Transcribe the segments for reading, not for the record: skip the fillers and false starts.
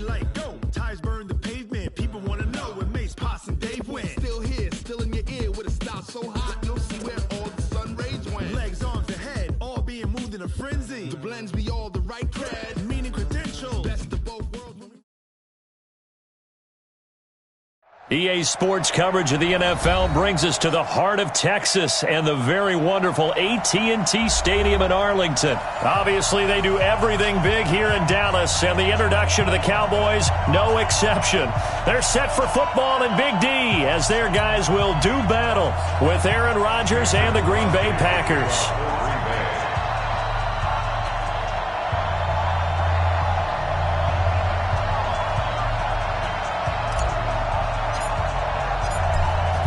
light go. Tires burn the pavement. People want to know when Mace, Pops, and Dave went. Still here, still in your ear with a style so hot. You'll see where all the sun rays went. Legs, arms, and head, all being moved in a frenzy. The blends be all the right cred, meaning credentials. Best of both worlds. EA Sports coverage of the NFL brings us to the heart of Texas and the very wonderful AT&T Stadium in Arlington. Obviously, they do everything big here in Dallas, and the introduction to the Cowboys, no exception. They're set for football in Big D as their guys will do battle with Aaron Rodgers and the Green Bay Packers.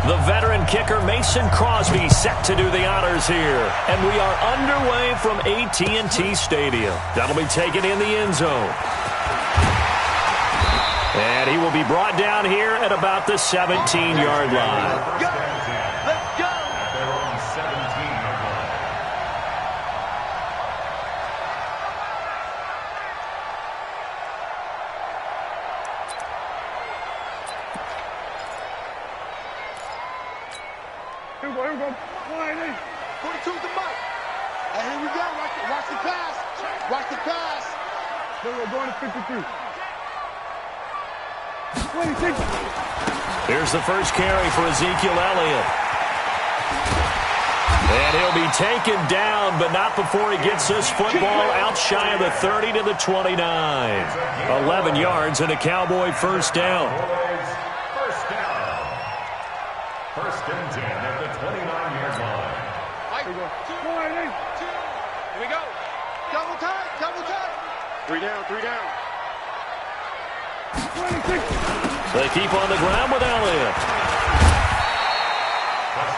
The veteran kicker Mason Crosby set to do the honors here. And we are underway from AT&T Stadium. That'll be taken in the end zone. And he will be brought down here at about the 17-yard line. Let's go! At their own 17-yard line. Here we go. 42's the mark. And here we go. Watch the pass. Watch the pass. Here we go. Going to 53. 26. Here's the first carry for Ezekiel Elliott. And he'll be taken down, but not before he gets this football out shy of the 30 to the 29. 11 yards and a Cowboy first down. First and 10 at the 29-yard line. Here we go. Double time. 3 down. 26. They keep on the ground with Elliott.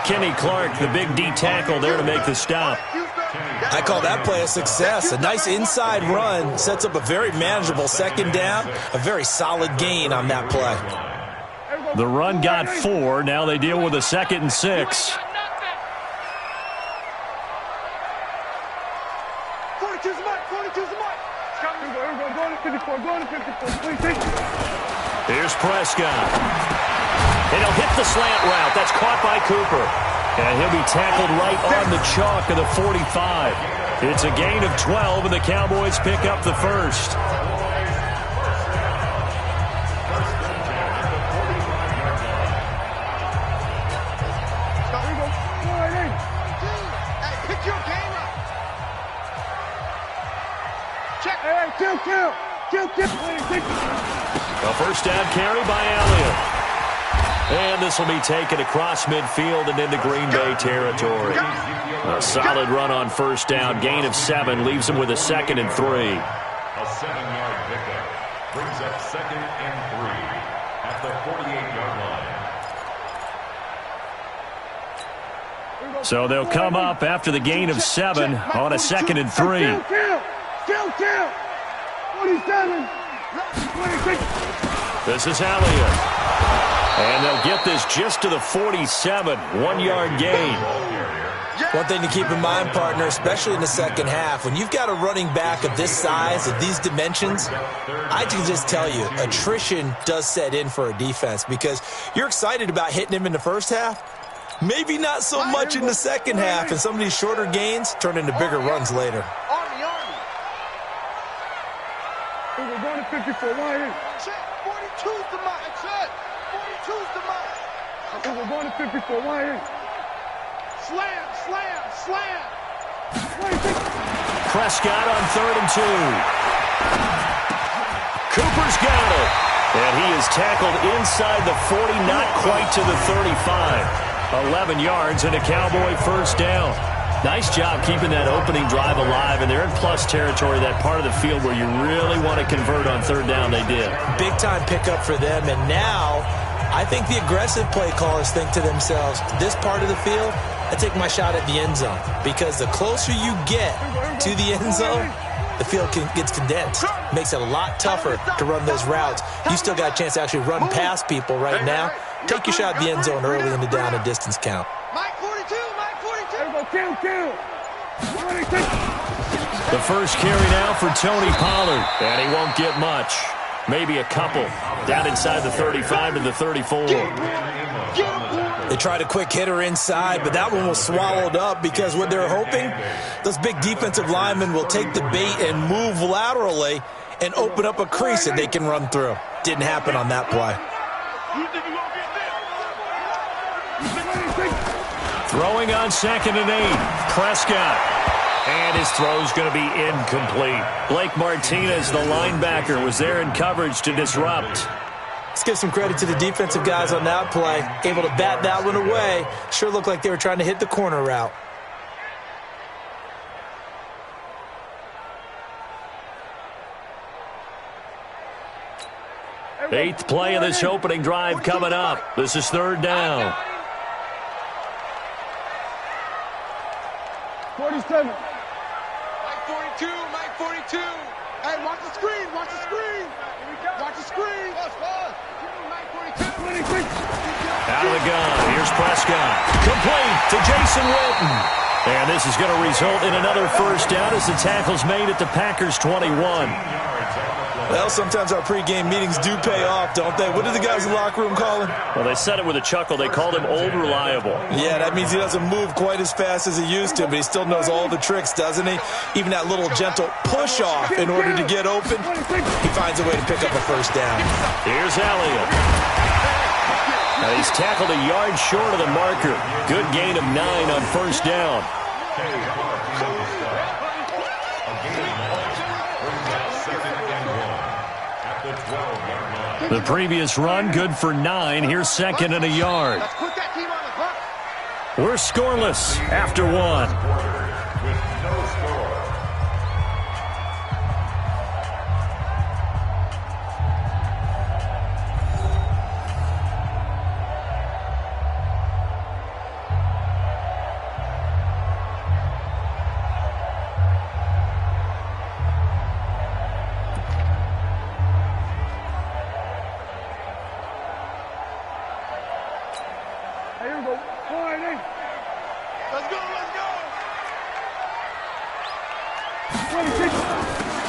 Kenny Clark, the big D tackle there to make the stop. I call that play a success. A nice inside run sets up a very manageable second down. A very solid gain on that play. The run got 4. Now they deal with a 2nd and 6. 42's the mark. Going to 54. Here's Prescott. And he'll hit the slant route. That's caught by Cooper. And he'll be tackled right on the chalk of the 45. It's a gain of 12, and the Cowboys pick up the first. A first down carry by Elliott. And this will be taken across midfield and into Green Bay territory. A solid run on first down. Gain of 7 leaves him with a 2nd and 3. A 7-yard pickup brings up 2nd and 3 at the 48-yard line. So they'll come up after the gain of 7 on a 2nd and 3. Kill. 27. 26. This is Elliott. And they'll get this just to the 47. 1-yard gain. One thing to keep in mind, partner, especially in the second half, when you've got a running back of this size, of these dimensions, I can just tell you, attrition does set in for a defense because you're excited about hitting him in the first half. Maybe not so much in the second half, and some of these shorter gains turn into bigger runs later. We're going to 54. 42's the mark. 42's the mark. Okay, we're going to 54. Slam. 26. Prescott on 3rd and 2. Cooper's got it. And he is tackled inside the 40, not quite to the 35. 11 yards and a Cowboy first down. Nice job keeping that opening drive alive, and they're in plus territory, that part of the field where you really want to convert on 3rd down. They did. Big-time pickup for them, and now I think the aggressive play callers think to themselves, this part of the field, I take my shot at the end zone, because the closer you get to the end zone, the field gets condensed. Makes it a lot tougher to run those routes. You still got a chance to actually run past people right now. Take your shot at the end zone early in the down and distance count. The first carry now for Tony Pollard, and he won't get much. Maybe a couple. Down inside the 35 to the 34. They tried a quick hitter inside, but that one was swallowed up because what they're hoping, those big defensive linemen will take the bait and move laterally and open up a crease that they can run through. Didn't happen on that play. Throwing on 2nd and 8. Prescott. And his throw's going to be incomplete. Blake Martinez, the linebacker, was there in coverage to disrupt. Let's give some credit to the defensive guys on that play. Able to bat that one away. Sure looked like they were trying to hit the corner route. Eighth play of this opening drive coming up. This is 3rd down. 47. Mike 42, Mike 42. Hey, watch the screen, watch the screen. Watch the screen. Mike 42. Out of the gun. Here's Prescott. Complete to Jason Witten. And this is going to result in another 1st down as the tackle's made at the Packers' 21. Well, sometimes our pregame meetings do pay off, don't they? What did the guys in the locker room call him? Well, they said it with a chuckle. They called him Old Reliable. Yeah, that means he doesn't move quite as fast as he used to, but he still knows all the tricks, doesn't he? Even that little gentle push-off in order to get open, he finds a way to pick up a 1st down. Here's Elliott. Now he's tackled a yard short of the marker. Good gain of 9 on 1st down. The previous run, good for 9. Here's 2nd and a yard. We're scoreless after 1.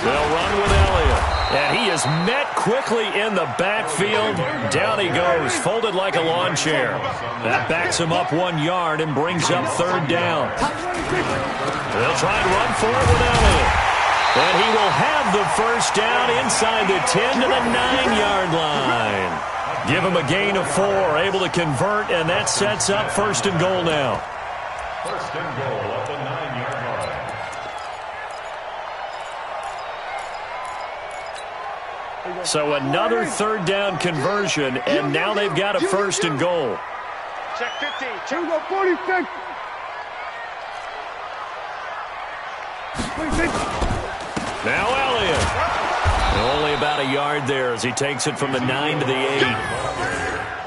They'll run with Elliott. And he is met quickly in the backfield. Down he goes, folded like a lawn chair. That backs him up 1 yard and brings up 3rd down. They'll try and run for it with Elliott. And he will have the 1st down inside the 10 to the 9-yard line. Give him a gain of 4, able to convert, and that sets up 1st and goal now. 1st and goal at the 9-yard line. So another 3rd down conversion, and now they've got a 1st and goal. Check 50. Check 46. Now Elliott. Only about a yard there as he takes it from the 9 to the 8.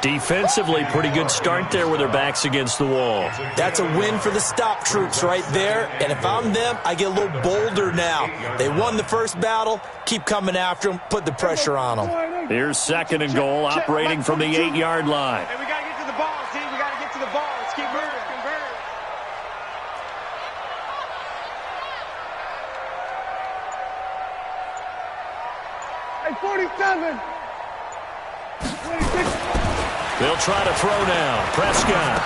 Defensively, pretty good start there with their backs against the wall. That's a win for the stop troops right there. And if I'm them, I get a little bolder now. They won the first battle. Keep coming after them. Put the pressure on them. Here's 2nd and goal, operating from the 8-yard line. Hey, we got to get to the ball, team. We got to get to the ball. Let's keep moving. Hey, 47. 26. They'll try to throw now. Prescott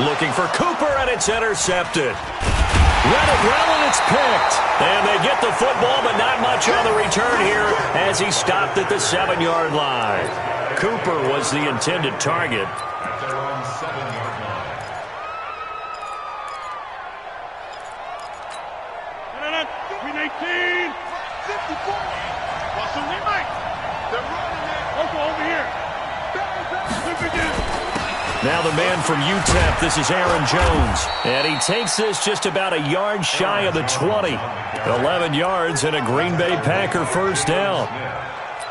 looking for Cooper, and it's intercepted. Read it well, and it's picked. And they get the football, but not much on the return here as he stopped at the 7-yard line. Cooper was the intended target. At their own 7-yard line. Green 18. 54. Watch them, Mike. They're running there. Also over here. Now the man from UTEP, this is Aaron Jones. And he takes this just about a yard shy of the 20. 11 yards and a Green Bay Packer 1st down.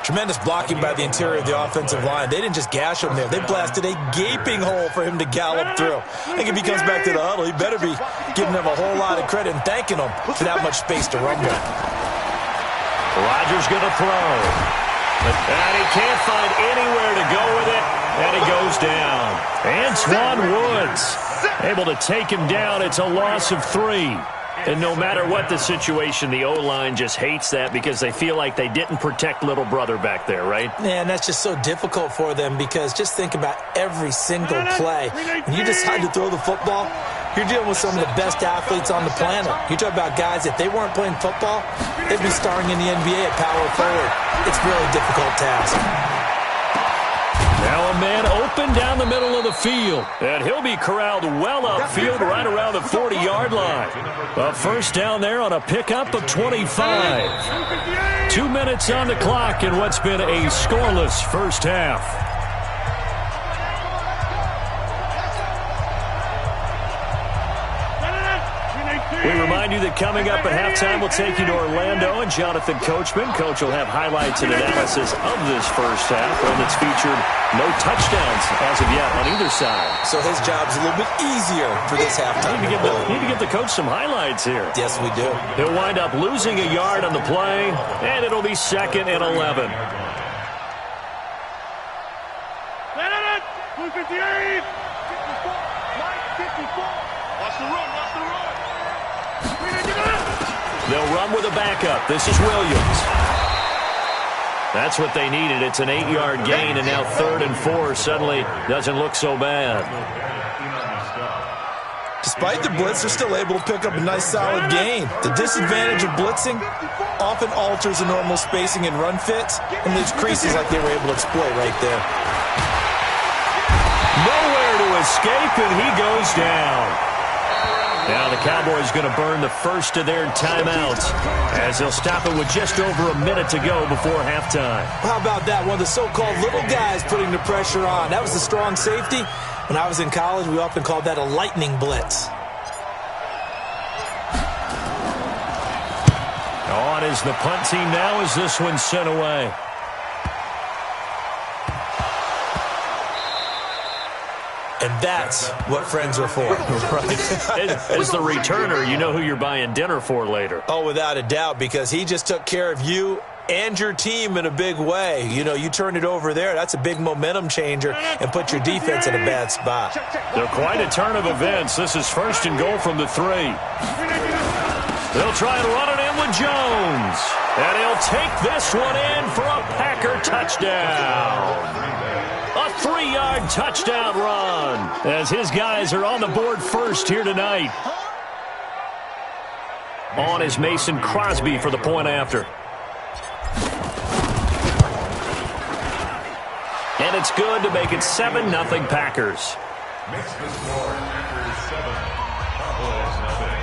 Tremendous blocking by the interior of the offensive line. They didn't just gash him there. They blasted a gaping hole for him to gallop through. I think if he comes back to the huddle, he better be giving them a whole lot of credit and thanking them for that much space to run with. Rodgers going to throw. And he can't find anywhere to go with it. And he goes down. Antoine Woods able to take him down. It's a loss of 3. And no matter what the situation, the O-line just hates that because they feel like they didn't protect little brother back there, right? Man, that's just so difficult for them because just think about every single play. When you decide to throw the football, you're dealing with some of the best athletes on the planet. You talk about guys, if they weren't playing football, they'd be starring in the NBA at power forward. It's a really difficult task. Now a man open down the middle of the field, and he'll be corralled well upfield right around the 40-yard line. A first down there on a pickup of 25. 2 minutes on the clock in what's been a scoreless first half. We remind you that coming up at halftime, we'll take you to Orlando and Jonathan Coachman. Coach will have highlights and analysis of this first half, one that's featured no touchdowns as of yet on either side. So his job's a little bit easier for this halftime. Need to give the coach some highlights here. Yes, we do. He'll wind up losing a yard on the play, and it'll be 2nd and 11. 258! 54! Watch the run, watch the run! They'll run with a backup. This is Williams. That's what they needed. It's an 8-yard gain, and now 3rd and 4 suddenly doesn't look so bad. Despite the blitz, they're still able to pick up a nice, solid gain. The disadvantage of blitzing often alters the normal spacing and run fits and leaves creases like they were able to exploit right there. Nowhere to escape, and he goes down. Now the Cowboys going to burn the first of their timeouts as they'll stop it with just over a minute to go before halftime. How about that? One of the so-called little guys putting the pressure on. That was the strong safety. When I was in college, we often called that a lightning blitz. On is the punt team now as this one's sent away. And that's what friends are for. Right. As the returner, you know who you're buying dinner for later. Oh, without a doubt, because he just took care of you and your team in a big way. You know, you turn it over there. That's a big momentum changer and put your defense in a bad spot. They're quite a turn of events. This is 1st and goal from the 3. They'll try and run it in with Jones. And he'll take this one in for a Packer touchdown. A 3-yard touchdown run as his guys are on the board first here tonight. On is Mason Crosby for the point after. And it's good to make it 7-0 Packers. Makes the score Packers 7, Cowboys nothing.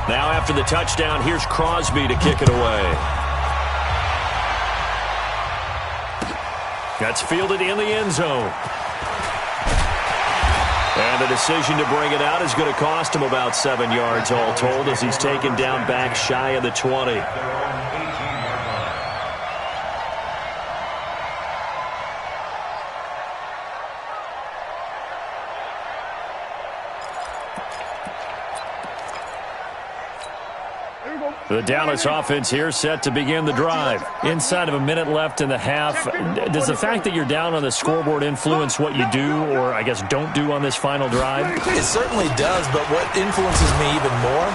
Now after the touchdown, here's Crosby to kick it away. That's fielded in the end zone. And the decision to bring it out is going to cost him about 7 yards all told as he's taken down back shy of the 20. The Dallas offense here set to begin the drive. Inside of a minute left in the half. Does the fact that you're down on the scoreboard influence what you do or, I guess, don't do on this final drive? It certainly does, but what influences me even more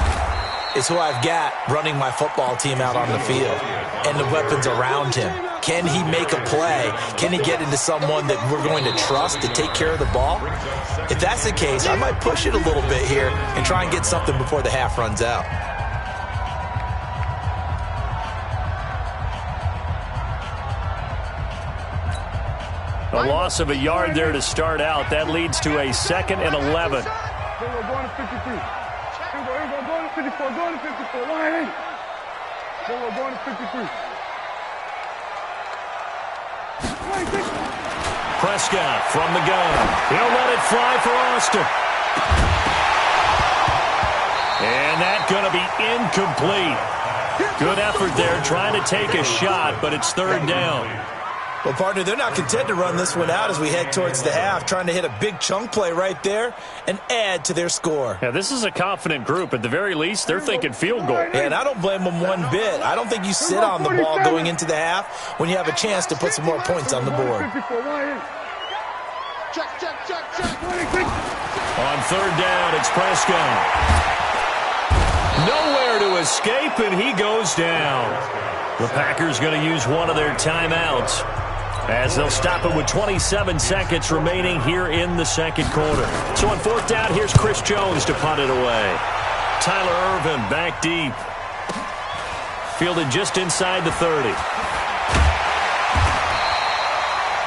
is who I've got running my football team out on the field and the weapons around him. Can he make a play? Can he get into someone that we're going to trust to take care of the ball? If that's the case, I might push it a little bit here and try and get something before the half runs out. A loss of a yard there to start out. That leads to a 2nd and 11. Here we go, going to 53. Here we go, going to 54, going to 54. 1-8. Here we go, going to 53. Prescott from the gun. He'll let it fly for Austin. And that's going to be incomplete. Good effort there trying to take a shot, but it's 3rd down. Well, partner, they're not content to run this one out as we head towards the half, trying to hit a big chunk play right there and add to their score. Yeah, this is a confident group. At the very least, they're thinking field goal. Yeah, and I don't blame them one bit. I don't think you sit on the ball going into the half when you have a chance to put some more points on the board. On third down, it's Prescott. Nowhere to escape, and he goes down. The Packers going to use one of their timeouts as they'll stop it with 27 seconds remaining here in the second quarter. So on fourth down, here's Chris Jones to punt it away. Tyler Ervin back deep. Fielded just inside the 30.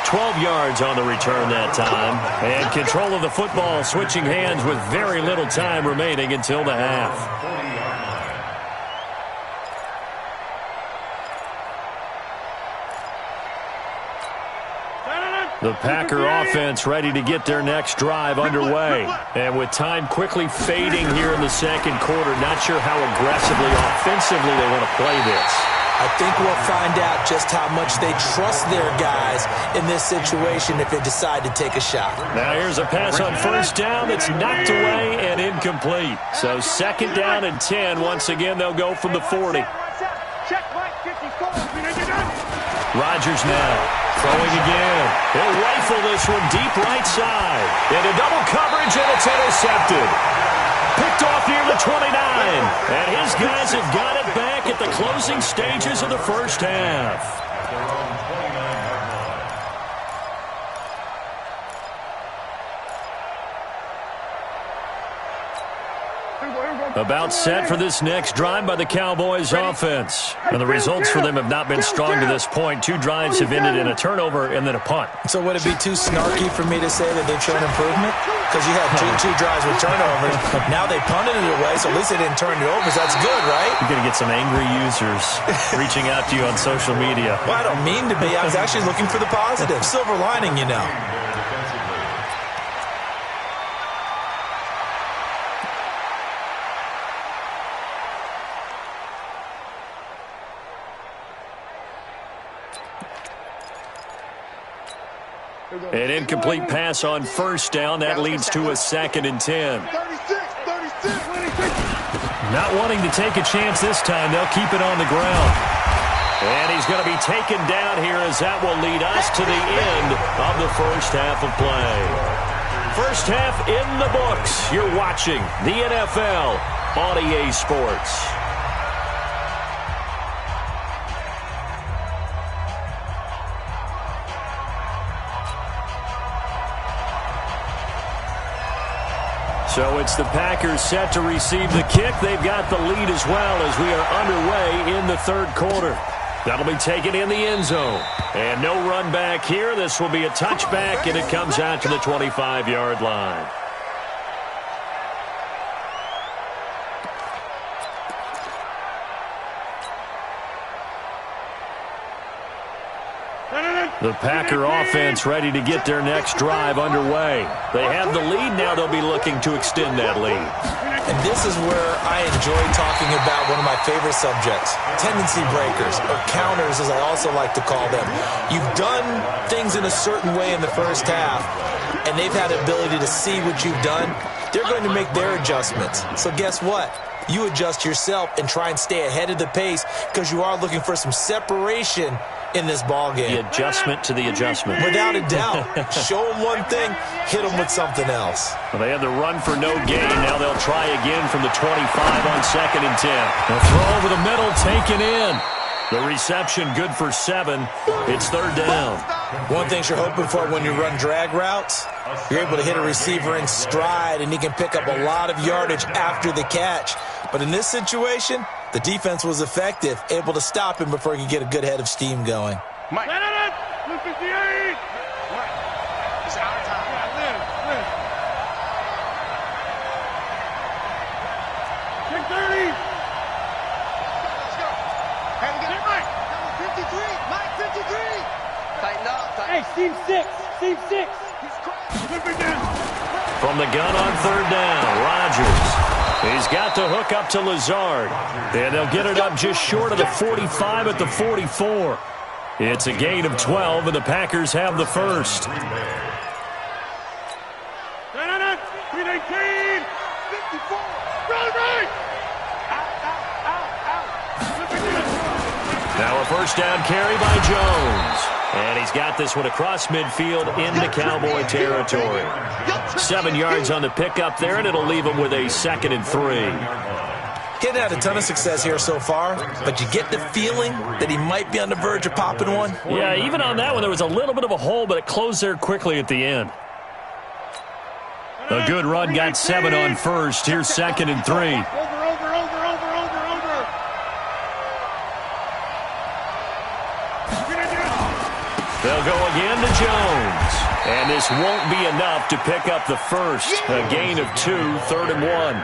12 yards on the return that time. And control of the football switching hands with very little time remaining until the half. The Packer offense ready to get their next drive underway. And with time quickly fading here in the second quarter, not sure how aggressively, offensively they want to play this. I think we'll find out just how much they trust their guys in this situation if they decide to take a shot. Now here's a pass on first down that's knocked away and incomplete. So second down and 10. Once again, they'll go from the 40. Rodgers now throwing again. He'll rifle this one deep right side. Into double coverage, and it's intercepted. Picked off near the 29. And his guys have got it back at the closing stages of the first half. About set for this next drive by the Cowboys offense. And the results for them have not been strong to this point. 2 drives have ended in a turnover and then a punt. So would it be too snarky for me to say that they've shown improvement? Because you had two drives with turnovers. Now they punted it away, so at least they didn't turn it over. So that's good, right? You're going to get some angry users reaching out to you on social media. Well, I don't mean to be. I was actually looking for the positive. Silver lining, you know. An incomplete pass on first down. That leads to a 2nd and 10. Not wanting to take a chance this time. They'll keep it on the ground. And he's going to be taken down here as that will lead us to the end of the first half of play. First half in the books. You're watching the NFL on EA Sports. So it's the Packers set to receive the kick. They've got the lead as well as we are underway in the third quarter. That'll be taken in the end zone. And no run back here. This will be a touchback, and it comes out to the 25-yard line. The Packer offense ready to get their next drive underway. They have the lead. Now they'll be looking to extend that lead. And this is where I enjoy talking about one of my favorite subjects, tendency breakers, or counters as I also like to call them. You've done things in a certain way in the first half, and they've had the ability to see what you've done. They're going to make their adjustments. So guess what? You adjust yourself and try and stay ahead of the pace because you are looking for some separation in this ball game. The adjustment to the adjustment. Without a doubt. Show them one thing, hit them with something else. Well, they had the run for no gain. Now they'll try again from the 25 on 2nd and 10. They'll throw over the middle, taken in. The reception good for 7. It's third down. One thing you're hoping for when you run drag routes, you're able to hit a receiver in stride, and he can pick up a lot of yardage after the catch. But in this situation, the defense was effective, able to stop him before he could get a good head of steam going. Mike. 58. Mike. It's our time. Live. 6:30. Let's go. Hey, we got it, Mike. 53. Mike, 53. Tighten up. Hey, seam 6. Seam 6. From the gun on third down, Rodgers. He's got the hook up to Lazard. And they'll get it up just short of the 45 at the 44. It's a gain of 12, and the Packers have the first. Now a first down carry by Jones. And he's got this one across midfield into Cowboy territory. 7 yards on the pickup there, and it'll leave him with a 2nd and 3. Getting had a ton of success here so far, but you get the feeling that he might be on the verge of popping one. Yeah, even on that one, there was a little bit of a hole, but it closed there quickly at the end. A good run, got 7 on first. Here's 2nd and 3. They'll go again to Jones. And this won't be enough to pick up the first. A gain of 2, 3rd and 1.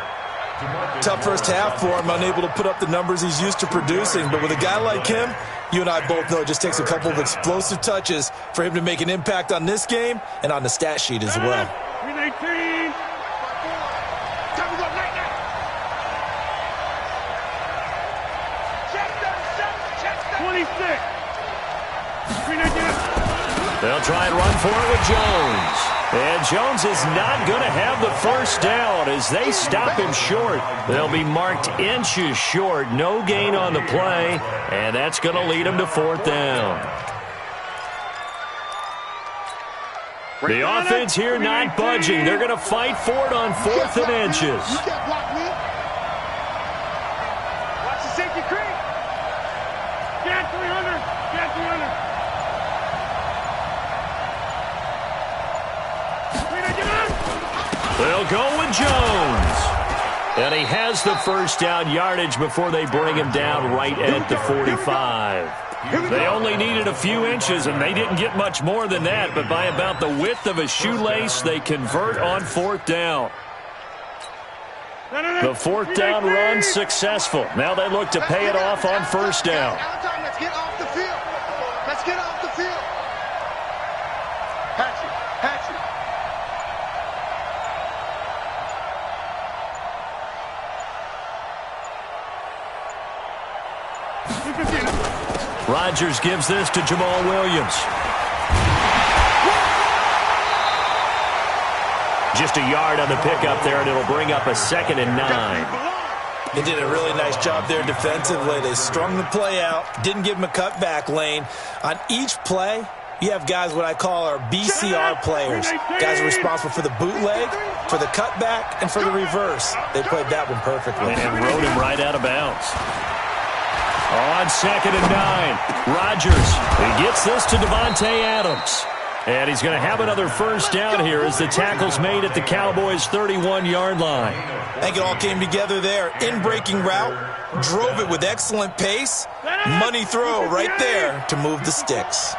Tough first half for him, unable to put up the numbers he's used to producing. But with a guy like him, you and I both know it just takes a couple of explosive touches for him to make an impact on this game and on the stat sheet as well. 26. They'll try and run for it with Jones. And Jones is not going to have the first down as they stop him short. They'll be marked inches short. No gain on the play, and that's going to lead him to 4th down. The offense here not budging. They're going to fight for it on 4th and inches. Watch the safety creep. Get 300. Get 300. They'll go with Jones. And he has the first down yardage before they bring him down right at the 45. They only needed a few inches, and they didn't get much more than that. But by about the width of a shoelace, they convert on 4th down. The 4th down run successful. Now they look to pay it off on 1st down. Let's get off the field. Let's get off the field. Hatchet. Hatchet. Rodgers gives this to Jamal Williams. Just a yard on the pickup there, and it'll bring up a 2nd and 9. They did a really nice job there defensively. They strung the play out, didn't give him a cutback lane. On each play, you have guys what I call our BCR players. Guys are responsible for the bootleg, for the cutback, and for the reverse. They played that one perfectly. And rode him right out of bounds. On 2nd and 9, Rodgers. He gets this to Devontae Adams. And he's going to have another first down here as the tackle's made at the Cowboys' 31-yard line. I think it all came together there. In-breaking route, drove it with excellent pace. Money throw right there to move the sticks.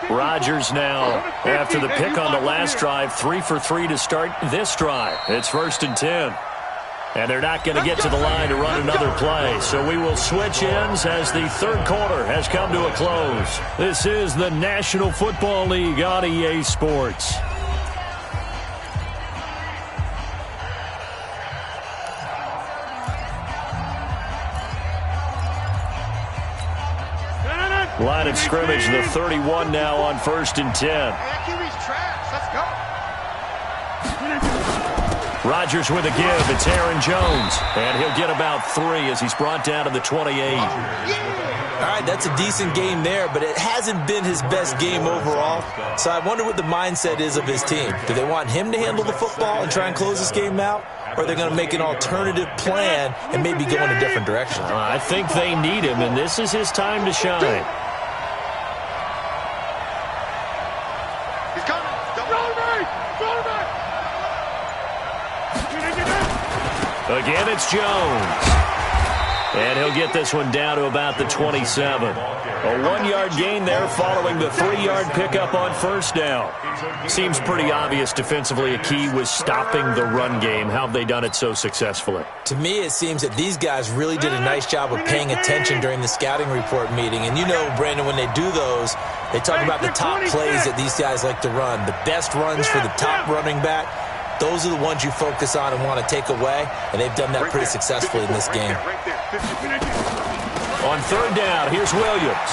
Rodgers now, after the pick on the last drive, 3 for 3 to start this drive. It's 1st and 10. And they're not going to get to the line to run another play. So we will switch ends as the 3rd quarter has come to a close. This is the National Football League on EA Sports. Line of scrimmage, the 31 now on 1st and 10. Let's go. Rodgers with a give. It's Aaron Jones. And he'll get about 3 as he's brought down to the 28. All right, that's a decent game there, but it hasn't been his best game overall. So I wonder what the mindset is of his team. Do they want him to handle the football and try and close this game out? Or are they going to make an alternative plan and maybe go in a different direction? I think they need him, and this is his time to shine. He's coming. Again, it's Jones. And he'll get this one down to about the 27. A 1-yard gain there following the 3-yard pickup on 1st down. Seems pretty obvious defensively a key was stopping the run game. How have they done it so successfully? To me, it seems that these guys really did a nice job of paying attention during the scouting report meeting. And you know, Brandon, when they do those, they talk about the top plays that these guys like to run, the best runs for the top running back. Those are the ones you focus on and want to take away, and they've done that pretty successfully in this game. On 3rd down, here's Williams.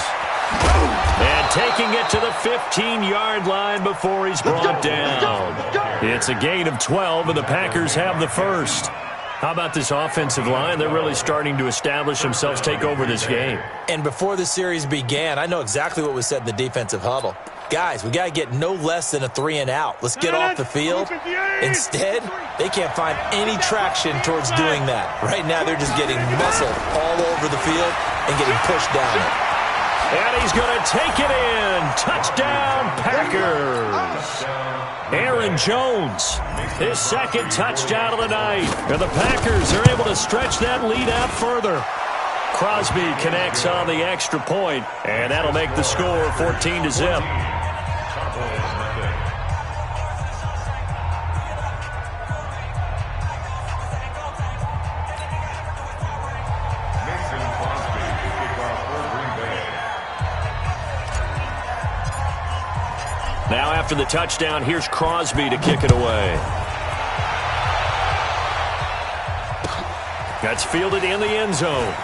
And taking it to the 15-yard line before he's brought down. It's a gain of 12, and the Packers have the first. How about this offensive line? They're really starting to establish themselves, take over this game. And before the series began, I know exactly what was said in the defensive huddle. Guys, we got to get no less than a 3-and-out. Let's get off the field. Instead, they can't find any traction towards doing that. Right now, they're just getting muscled all over the field and getting pushed down. And he's going to take it in. Touchdown, Packers. Aaron Jones, his second touchdown of the night. And the Packers are able to stretch that lead out further. Crosby connects on the extra point, and that'll make the score 14-0. Now after the touchdown, here's Crosby to kick it away. That's fielded in the end zone.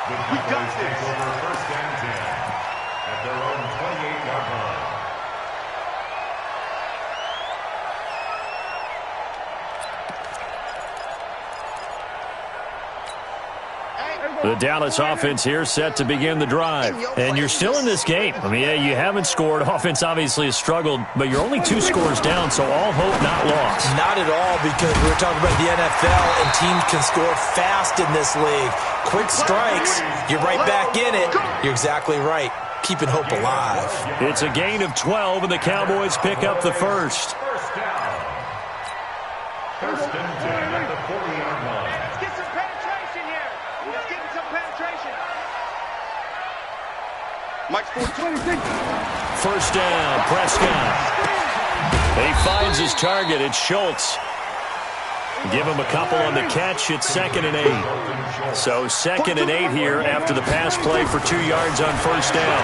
We got this. Over first and 10 at their own 28-yard line. The Dallas offense here set to begin the drive. And you're still in this game. I mean, yeah, you haven't scored. Offense obviously has struggled, but you're only 2 scores down, so all hope not lost. Not at all, because we're talking about the NFL, and teams can score fast in this league. Quick strikes, you're right back in it. You're exactly right. Keeping hope alive. It's a gain of 12, and the Cowboys pick up the first. First down. First and 10 at the 40-yard line. Let's get some penetration here. Let's get some penetration. Mike's 426. First down, Prescott. He finds his target. It's Schultz. Give him a couple on the catch. It's 2nd and 8. So 2nd and 8 here after the pass play for 2 yards on first down.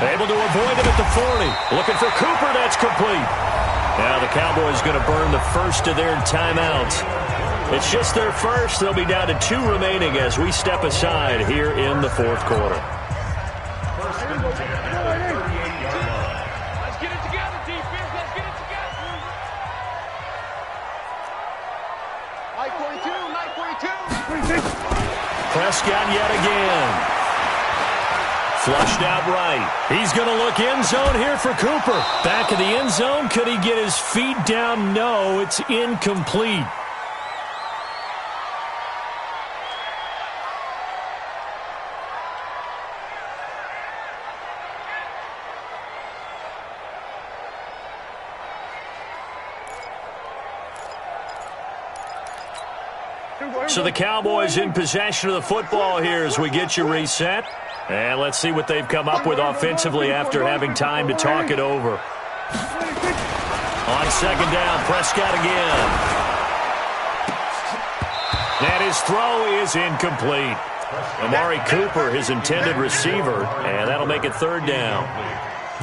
Able to avoid it at the 40. Looking for Cooper. That's complete. Now the Cowboys going to burn the first of their timeouts. It's just their first. They'll be down to 2 remaining as we step aside here in the fourth quarter. First and 10 at the 38-yard line. Let's get it together, defense. Let's get it together. Mike 42, Mike 42. Prescott yet again. Flushed out right. He's going to look end zone here for Cooper. Back of the end zone. Could he get his feet down? No, it's incomplete. So the Cowboys in possession of the football here as we get you reset. And let's see what they've come up with offensively after having time to talk it over. On second down, Prescott again. And his throw is incomplete. Amari Cooper, his intended receiver, and that'll make it 3rd down.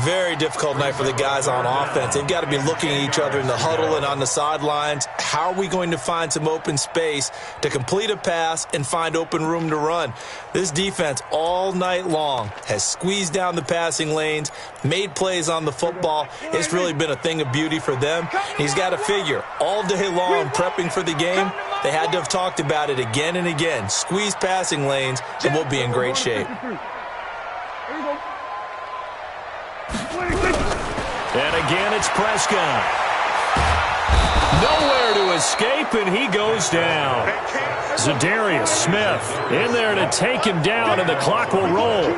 Very difficult night for the guys on offense. They've got to be looking at each other in the huddle and on the sidelines. How are we going to find some open space to complete a pass and find open room to run? This defense all night long has squeezed down the passing lanes, made plays on the football. It's really been a thing of beauty for them. He's got to figure all day long prepping for the game. They had to have talked about it again and again. Squeeze passing lanes and we'll be in great shape. And again, it's Prescott. Nowhere to escape, and he goes down. Zadarius Smith in there to take him down, and the clock will roll.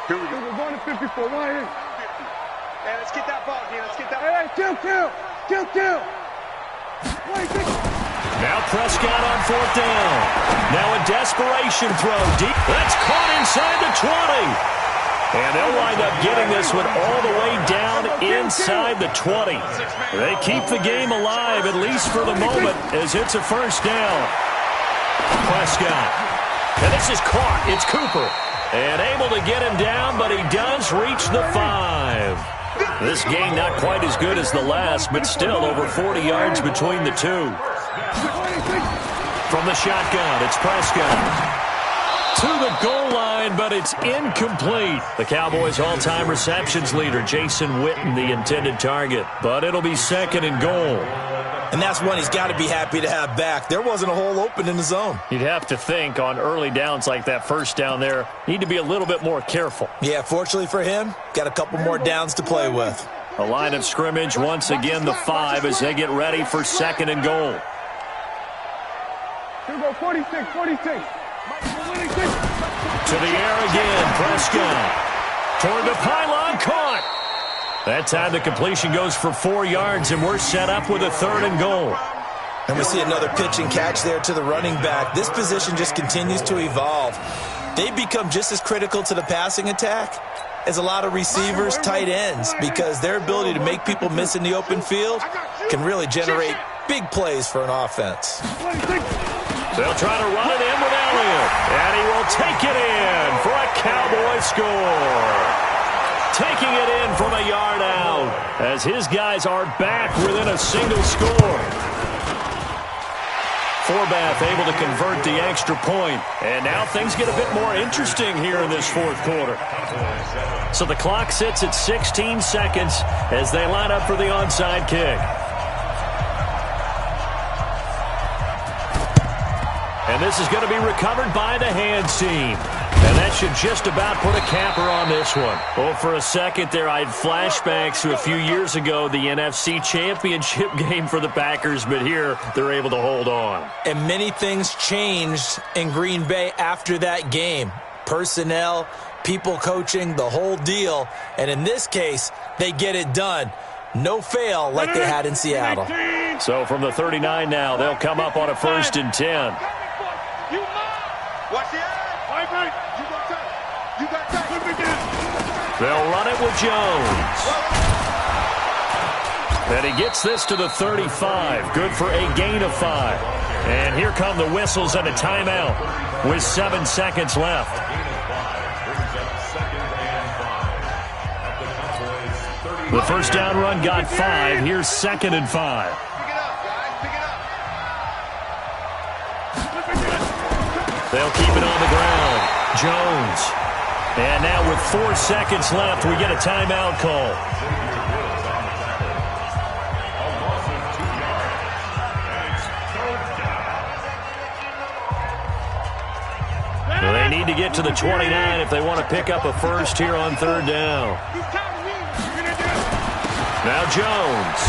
Here we go. We're going to 54. Right here. Hey, let's get that ball, D. Let's get that ball. Hey, kill. Now Prescott on 4th down. Now a desperation throw deep. That's caught inside the 20. And they'll wind up getting this one all the way down inside the 20. They keep the game alive, at least for the moment, as it's a first down. Prescott. And this is caught. It's Cooper. And able to get him down, but he does reach the 5. This game not quite as good as the last, but still over 40 yards between the two. From the shotgun, it's Prescott. To the goal line, but it's incomplete. The Cowboys' all-time receptions leader, Jason Witten, the intended target. But it'll be second and goal. And that's one he's got to be happy to have back. There wasn't a hole open in the zone. You'd have to think on early downs like that first down there, need to be a little bit more careful. Yeah, fortunately for him, got a couple more downs to play with. A line of scrimmage, once again the 5 as they get ready for second and goal. Here we go, 46, 46. To the air again, Prescott. Toward the pylon, caught. That time the completion goes for 4 yards, and we're set up with a third and goal. And we see another pitch and catch there to the running back. This position just continues to evolve. They become just as critical to the passing attack as a lot of receivers, tight ends, because their ability to make people miss in the open field can really generate big plays for an offense. They'll try to run it in with Elliott, and he will take it in for a Cowboy score. Taking it in from a yard out as his guys are back within a single score. Forbath able to convert the extra point, and now things get a bit more interesting here in this fourth quarter. So the clock sits at 16 seconds as they line up for the onside kick. And this is going to be recovered by the hands team. And that should just about put a capper on this one. Well, for a second there, I had flashbacks to a few years ago, the NFC Championship game for the Packers, but here they're able to hold on. And many things changed in Green Bay after that game. Personnel, people coaching, the whole deal. And in this case, they get it done. No fail like they had in Seattle. So from the 39 now, they'll come up on a 1st and 10. Watch the eye. You got that. They'll run it with Jones. And he gets this to the 35. Good for a gain of 5. And here come the whistles and a timeout with 7 seconds left. The first down run got 5. Here's 2nd and 5. They'll keep it on the ground. Jones. And now with 4 seconds left, we get a timeout call. They need to get to the 29 if they want to pick up a first here on 3rd down. Now Jones.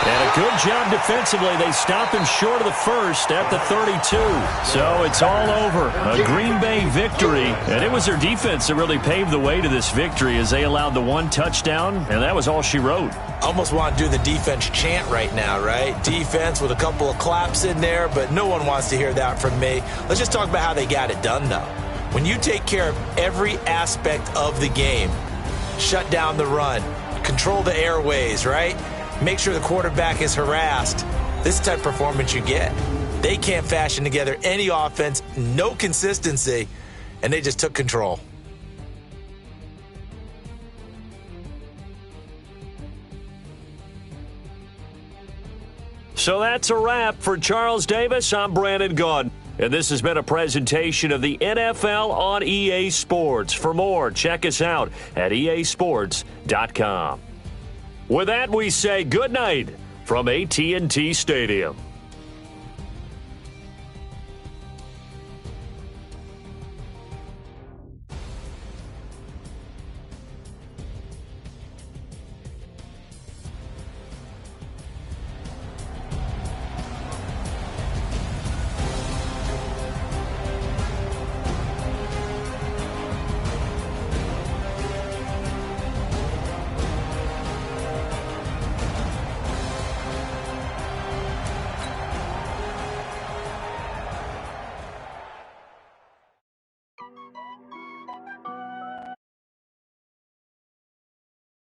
And a good job defensively. They stop him short of the first at the 32. So it's all over. A Green Bay victory. And it was their defense that really paved the way to this victory as they allowed the 1 touchdown, and that was all she wrote. Almost want to do the defense chant right now, right? Defense with a couple of claps in there, but no one wants to hear that from me. Let's just talk about how they got it done, though. When you take care of every aspect of the game, shut down the run, control the airways, right? Make sure the quarterback is harassed. This type of performance you get. They can't fashion together any offense, no consistency, and they just took control. So that's a wrap for Charles Davis. I'm Brandon Gaudin. And this has been a presentation of the NFL on EA Sports. For more, check us out at easports.com. With that, we say good night from AT&T Stadium.